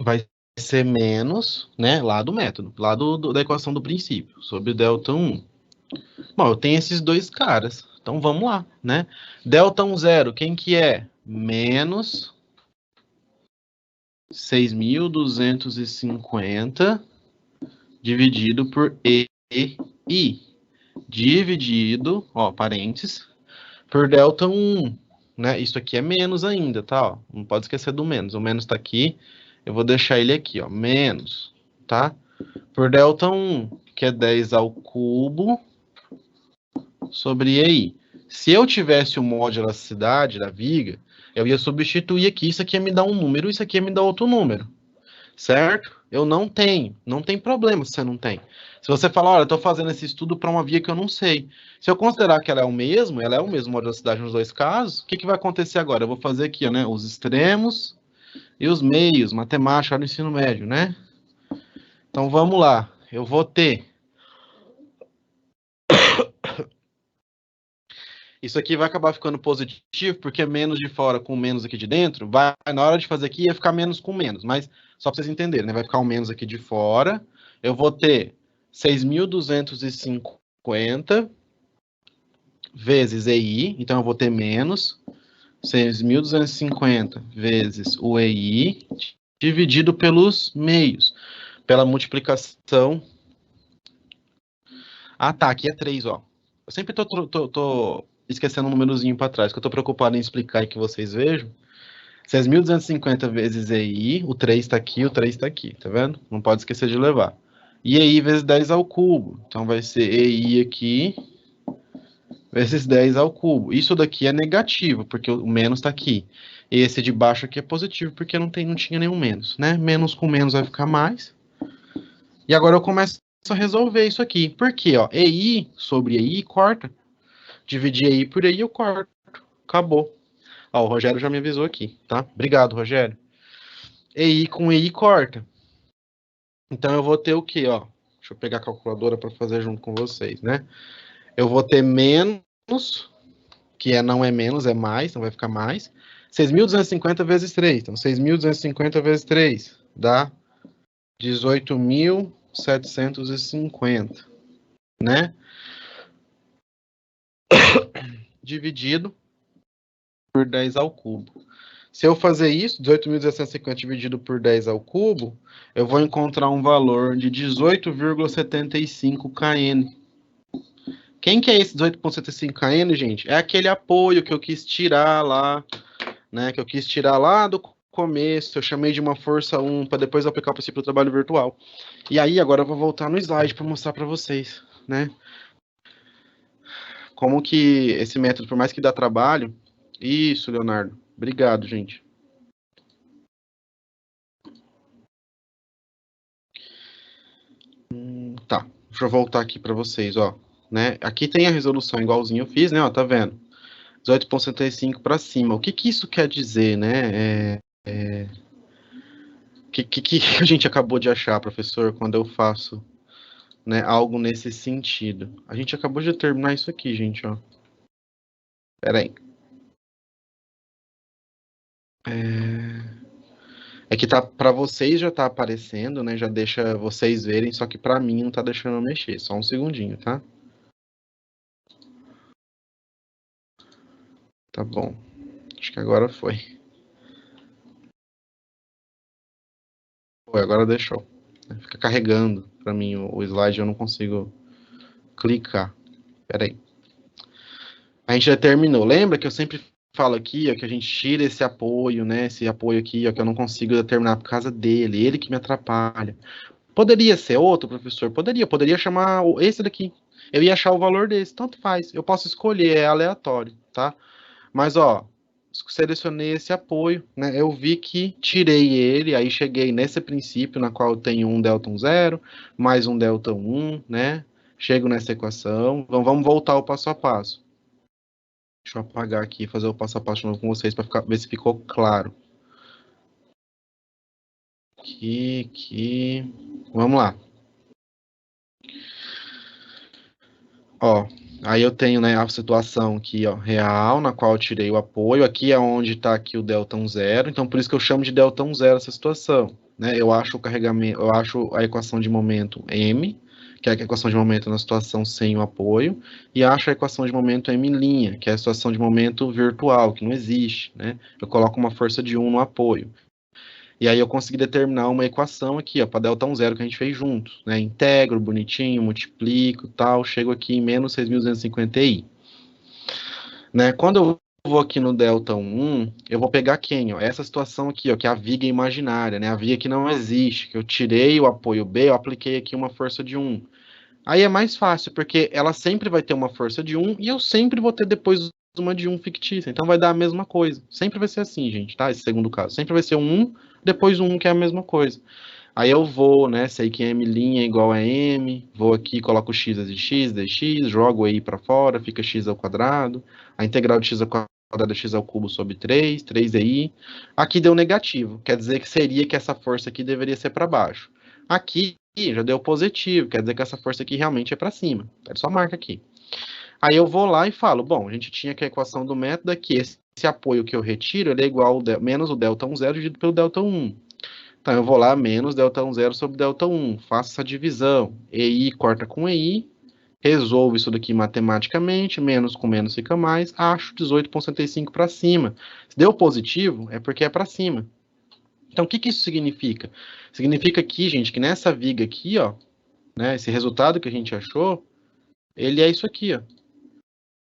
Vai ser menos, né, lá do método, lá da equação do princípio, sobre Δ1. Bom, eu tenho esses dois caras. Então vamos lá, né? Δ1 zero, quem que é? Menos 6.250 dividido por EI, dividido, ó, parênteses, por Δ1, né? Isso aqui é menos ainda, tá? Ó, não pode esquecer do menos. O menos tá aqui, eu vou deixar ele aqui, ó, menos, tá? Por Δ1, que é 10 ao cubo, sobre EI. Se eu tivesse o mod de elasticidade da viga, eu ia substituir aqui, isso aqui ia me dar um número, isso aqui ia me dar outro número. Certo? Eu não tenho. Não tem problema se você não tem. Se você falar, olha, eu estou fazendo esse estudo para uma via que eu não sei. Se eu considerar que ela é o mesmo modo de velocidade nos dois casos, o que, que vai acontecer agora? Eu vou fazer aqui, né, os extremos e os meios, matemática no ensino médio, né? Então vamos lá. Eu vou ter. Isso aqui vai acabar ficando positivo, porque menos de fora com menos aqui de dentro, vai, na hora de fazer aqui, ia ficar menos com menos. Mas só para vocês entenderem, né? Vai ficar o menos aqui de fora. Eu vou ter 6.250 vezes EI, então eu vou ter menos 6.250 vezes o EI, dividido pelos meios, pela multiplicação. Ah, tá, aqui é 3, ó. Eu sempre tô esquecendo um númerozinho para trás, que eu tô preocupado em explicar e que vocês vejam. 6.250 vezes EI, o 3 está aqui, o 3 está aqui, tá vendo? Não pode esquecer de levar. E EI vezes 10 ao cubo. Então vai ser EI aqui vezes 10 ao cubo. Isso daqui é negativo, porque o menos está aqui. E esse de baixo aqui é positivo, porque não tinha nenhum menos, né? Menos com menos vai ficar mais. E agora eu começo a resolver isso aqui. Por quê? Ó, EI sobre EI corta. Dividir EI por EI eu corto. Acabou. Ó, o Rogério já me avisou aqui, tá? Obrigado, Rogério. EI com EI corta. Então eu vou ter o quê, ó? Deixa eu pegar a calculadora para fazer junto com vocês, né? Eu vou ter menos, que não é menos, é mais, então vai ficar mais. 6.250 vezes 3. Então, 6.250 vezes 3 dá 18.750, né? Dividido por 10 ao cubo. Se eu fazer isso, 18.750 dividido por 10 ao cubo, eu vou encontrar um valor de 18,75 kN. Quem que é esse 18,75 kN, gente? É aquele apoio que eu quis tirar lá, né? Que eu quis tirar lá do começo, eu chamei de uma força 1 para depois aplicar o princípio do trabalho virtual. E aí, agora eu vou voltar no slide para mostrar para vocês, né? Como que esse método, por mais que dá trabalho... Isso, Leonardo. Obrigado, gente. Tá, deixa eu voltar aqui para vocês, ó. Né? Aqui tem a resolução igualzinho eu fiz, né? Ó, tá vendo? 18,75 para cima. O que que isso quer dizer, né? Que a gente acabou de achar, professor, quando eu faço, né, algo nesse sentido? A gente acabou de terminar isso aqui, gente, ó. Pera aí. É que tá para vocês já tá aparecendo, né? Já deixa vocês verem, só que para mim não tá deixando eu mexer. Só um segundinho, tá? Tá bom. Acho que agora foi. Foi, agora deixou. Fica carregando para mim o slide, eu não consigo clicar. Espera aí. A gente já terminou. Lembra que eu sempre falo aqui, ó, que a gente tira esse apoio, né? Esse apoio aqui, ó, que eu não consigo determinar por causa dele, ele que me atrapalha. Poderia ser outro professor? Poderia chamar esse daqui. Eu ia achar o valor desse, tanto faz. Eu posso escolher, é aleatório, tá? Mas, ó, selecionei esse apoio, né? Eu vi que tirei ele, aí cheguei nesse princípio na qual eu tenho um delta 0 mais um delta 1, né? Chego nessa equação. Então, vamos voltar ao passo a passo. Deixa eu apagar aqui e fazer o passo a passo de novo com vocês para ver se ficou claro. Aqui. Vamos lá. Ó, aí eu tenho, né, a situação aqui, ó, real, na qual eu tirei o apoio. Aqui é onde está aqui o delta 0. Então, por isso que eu chamo de delta 0 essa situação, né? Eu acho o carregamento, eu acho a equação de momento M, que é a equação de momento na situação sem o apoio, e acho a equação de momento M', que é a situação de momento virtual, que não existe, né? Eu coloco uma força de 1 no apoio. E aí eu consegui determinar uma equação aqui, ó, para delta 0 que a gente fez juntos, né? Integro, bonitinho, multiplico, tal, chego aqui em menos 6.250 i. Né? Quando eu vou aqui no delta 1, eu vou pegar quem? Ó? Essa situação aqui, ó, que é a viga imaginária, né? A viga que não existe, que eu tirei o apoio B, eu apliquei aqui uma força de 1. Aí é mais fácil, porque ela sempre vai ter uma força de 1 e eu sempre vou ter depois uma de 1 fictícia. Então vai dar a mesma coisa. Sempre vai ser assim, gente, tá? Esse segundo caso. Sempre vai ser um 1, depois um que é a mesma coisa. Aí eu vou, né? Sei que M' é igual a M. Vou aqui, coloco x vezes x, dx, jogo aí para fora, fica x ao quadrado. A integral de x ao quadrado é x ao cubo sobre 3, 3i. Aqui deu negativo, quer dizer que seria que essa força aqui deveria ser para baixo. Aqui já deu positivo, quer dizer que essa força aqui realmente é para cima. É só marca aqui. Aí eu vou lá e falo, bom, a gente tinha aqui a equação do método aqui, esse apoio que eu retiro, ele é igual ao menos o delta 0 dividido pelo delta 1. Então eu vou lá, menos delta 0 sobre delta 1, faço essa divisão, EI corta com EI, resolvo isso daqui matematicamente, menos com menos fica mais, acho 18,75 para cima. Se deu positivo, é porque é para cima. Então o que isso significa? Significa aqui, gente, que nessa viga aqui, ó, né, esse resultado que a gente achou, ele é isso aqui, ó.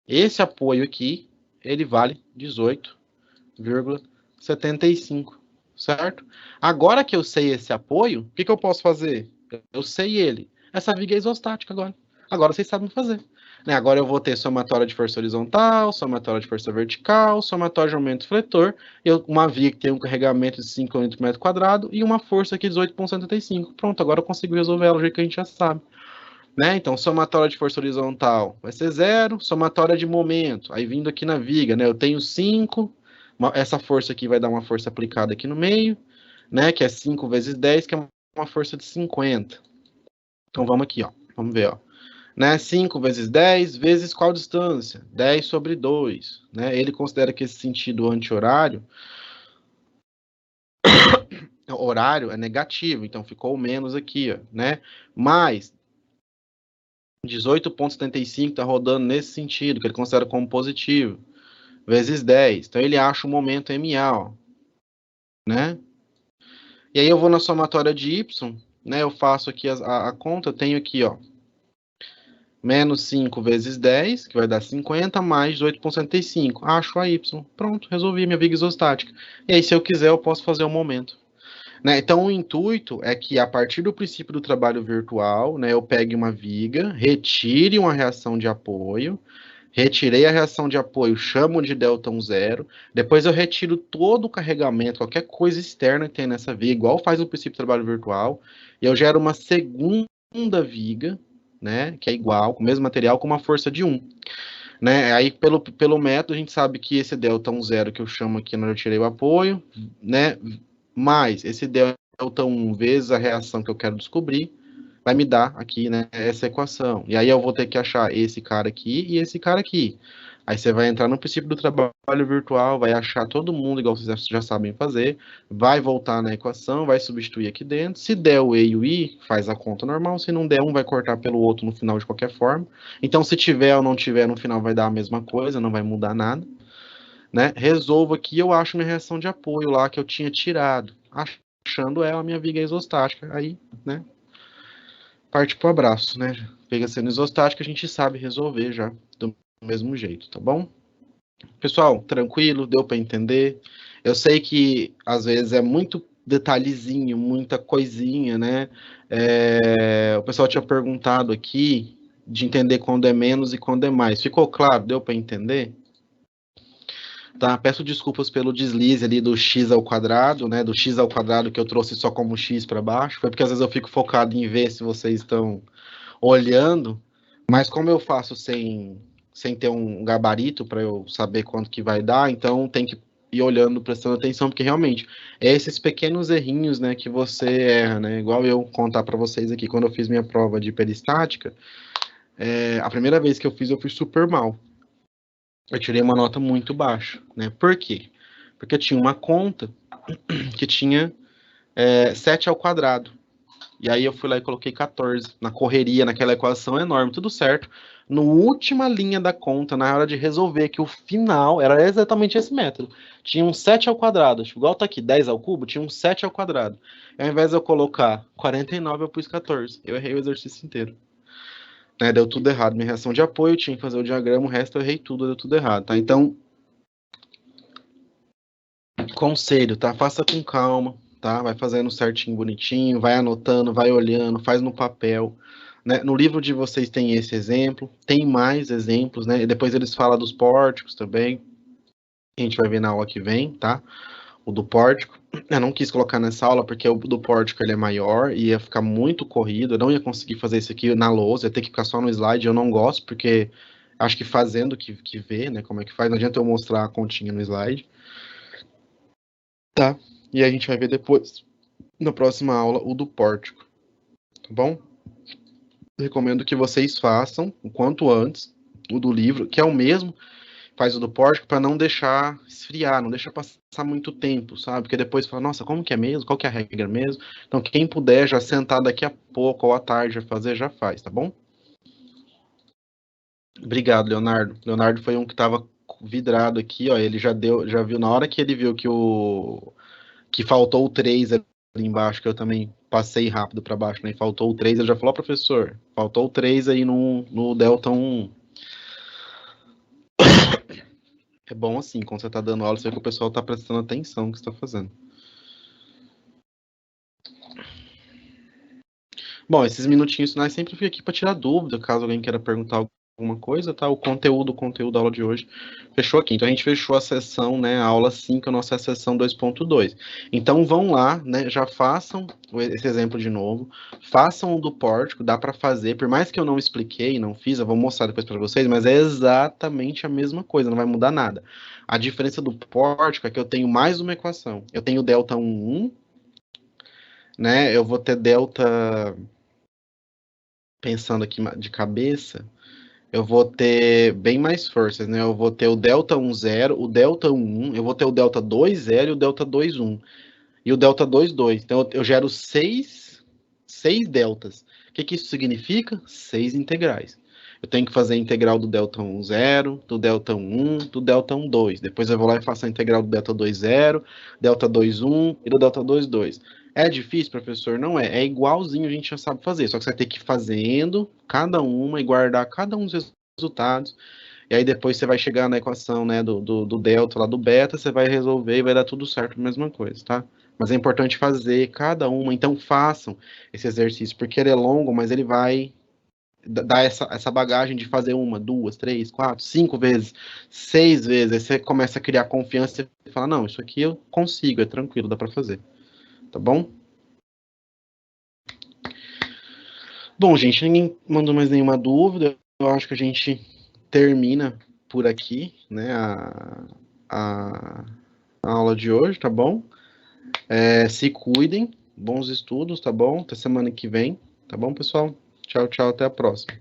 Esse apoio aqui, ele vale 18,75, certo? Agora que eu sei esse apoio, o que eu posso fazer? Eu sei ele. Essa viga é isostática agora. Agora vocês sabem fazer. Né? Agora eu vou ter somatória de força horizontal, somatória de força vertical, somatória de aumento fletor, uma viga que tem um carregamento de 5 Nm² e uma força aqui de 18,75. Pronto, agora eu consigo resolver ela do jeito que a gente já sabe. Né? Então, somatória de força horizontal vai ser 0, somatória de momento, aí vindo aqui na viga, né? Eu tenho 5, essa força aqui vai dar uma força aplicada aqui no meio, né? Que é 5 vezes 10, que é uma força de 50. Então, vamos aqui, ó. Vamos ver, ó. Né? 5 vezes 10 vezes qual distância? 10 sobre 2. Né? Ele considera que esse sentido anti-horário horário é negativo, então ficou menos aqui, ó, né? Mas 18,75 está rodando nesse sentido, que ele considera como positivo, vezes 10. Então, ele acha o momento MA, ó, né? E aí, eu vou na somatória de Y, né? Eu faço aqui a conta, eu tenho aqui, ó, menos 5 vezes 10, que vai dar 50, mais 18,75. Acho a Y. Pronto, resolvi minha viga isostática. E aí, se eu quiser, eu posso fazer o momento. Né? Então, o intuito é que, a partir do princípio do trabalho virtual, né, eu pegue uma viga, retire uma reação de apoio, retirei a reação de apoio, chamo de delta 0, depois eu retiro todo o carregamento, qualquer coisa externa que tem nessa viga, igual faz o princípio do trabalho virtual, e eu gero uma segunda viga, né, que é igual, com o mesmo material, com uma força de 1. Né? Aí, pelo método, a gente sabe que esse delta 0 que eu chamo aqui, onde eu tirei o apoio, né, mais esse delta 1 vezes a reação que eu quero descobrir, vai me dar aqui, né, essa equação. E aí eu vou ter que achar esse cara aqui e esse cara aqui. Aí você vai entrar no princípio do trabalho virtual, vai achar todo mundo igual vocês já sabem fazer, vai voltar na equação, vai substituir aqui dentro. Se der o E e o I, faz a conta normal. Se não der, um vai cortar pelo outro no final de qualquer forma. Então, se tiver ou não tiver, no final vai dar a mesma coisa, não vai mudar nada. né? Resolvo aqui, eu acho minha reação de apoio lá que eu tinha tirado. Achando ela, minha viga isostática. Aí, né? Parte pro abraço, né? Viga sendo isostática, a gente sabe resolver já do mesmo jeito, tá bom? Pessoal, tranquilo, deu para entender. Eu sei que às vezes é muito detalhezinho, muita coisinha, né? O pessoal tinha perguntado aqui de entender quando é menos e quando é mais. Ficou claro? Deu para entender? Tá, peço desculpas pelo deslize ali do x ao quadrado, né? Do x ao quadrado que eu trouxe só como x para baixo. Foi porque às vezes eu fico focado em ver se vocês estão olhando, mas como eu faço sem ter um gabarito para eu saber quanto que vai dar, então tem que ir olhando, prestando atenção, porque realmente é esses pequenos errinhos, né, que você erra, né? Igual eu contar para vocês aqui, quando eu fiz minha prova de peristática, a primeira vez que eu fui super mal. Eu tirei uma nota muito baixa, né? Por quê? Porque eu tinha uma conta que tinha 7 ao quadrado. E aí eu fui lá e coloquei 14 na correria, naquela equação enorme, tudo certo. No última linha da conta, na hora de resolver, que o final era exatamente esse método. Tinha um 7 ao quadrado, igual tá aqui, 10 ao cubo, tinha um 7 ao quadrado. E ao invés de eu colocar 49, eu pus 14. Eu errei o exercício inteiro. Né, deu tudo errado. Minha reação de apoio, tinha que fazer o diagrama, o resto eu errei tudo, deu tudo errado, tá? Então, conselho, tá? Faça com calma, tá? Vai fazendo certinho, bonitinho, vai anotando, vai olhando, faz no papel. Né? No livro de vocês tem esse exemplo, tem mais exemplos, né? E depois eles falam dos pórticos também. A gente vai ver na aula que vem, tá? O do pórtico. Eu não quis colocar nessa aula porque o do pórtico ele é maior e ia ficar muito corrido. Eu não ia conseguir fazer isso aqui na lousa, ia ter que ficar só no slide. Eu não gosto porque acho que fazendo que vê, né? Como é que faz. Não adianta eu mostrar a continha no slide. Tá? E a gente vai ver depois, na próxima aula, o do pórtico. Tá bom? Recomendo que vocês façam o quanto antes o do livro, que é o mesmo, faz o do pórtico para não deixar esfriar, não deixar passar muito tempo, sabe? Porque depois fala, nossa, como que é mesmo? Qual que é a regra mesmo? Então, quem puder já sentar daqui a pouco ou à tarde já fazer, já faz, tá bom? Obrigado, Leonardo. Leonardo foi um que estava vidrado aqui, ó, ele já viu na hora que ele viu que faltou o 3 ali embaixo, que eu também passei rápido para baixo, né? E faltou o 3, ele já falou, professor, faltou o 3 aí no Delta 1. É bom assim, quando você está dando aula, você vê que o pessoal está prestando atenção no que você está fazendo. Bom, esses minutinhos finais sempre fico aqui para tirar dúvida, caso alguém queira perguntar alguma coisa, tá? O conteúdo da aula de hoje fechou aqui. Então a gente fechou a sessão, né, a aula 5, a nossa sessão 2.2. Então vão lá, né, já façam esse exemplo de novo, façam o do pórtico, dá para fazer, por mais que eu não expliquei, não fiz, eu vou mostrar depois para vocês, mas é exatamente a mesma coisa, não vai mudar nada. A diferença do pórtico é que eu tenho mais uma equação. Eu tenho delta 1, né, eu vou ter delta, pensando aqui de cabeça, eu vou ter bem mais forças, né? Eu vou ter o delta 1,0, o delta 1,1, eu vou ter o delta 2,0 e o delta 2,1. E o delta 2,2. Então eu gero seis deltas. O que isso significa? 6 integrais. Eu tenho que fazer a integral do delta 1,0, do delta 1,1, do delta 1,2. Depois eu vou lá e faço a integral do delta 2,0, delta 2,1 e do delta 2,2. É difícil, professor? Não é. É igualzinho, a gente já sabe fazer. Só que você vai ter que ir fazendo cada uma e guardar cada um dos resultados. E aí depois você vai chegar na equação, né, do delta lá do beta, você vai resolver e vai dar tudo certo, a mesma coisa, tá? Mas é importante fazer cada uma. Então façam esse exercício, porque ele é longo, mas ele vai dar essa bagagem de fazer uma, duas, três, quatro, 5 vezes, 6 vezes. Aí você começa a criar confiança e fala, não, isso aqui eu consigo, é tranquilo, dá para fazer. Tá bom? Bom, gente, ninguém mandou mais nenhuma dúvida. Eu acho que a gente termina por aqui, né, a, a aula de hoje, tá bom? Se cuidem, bons estudos, tá bom? Até semana que vem, tá bom, pessoal? Tchau, tchau, até a próxima.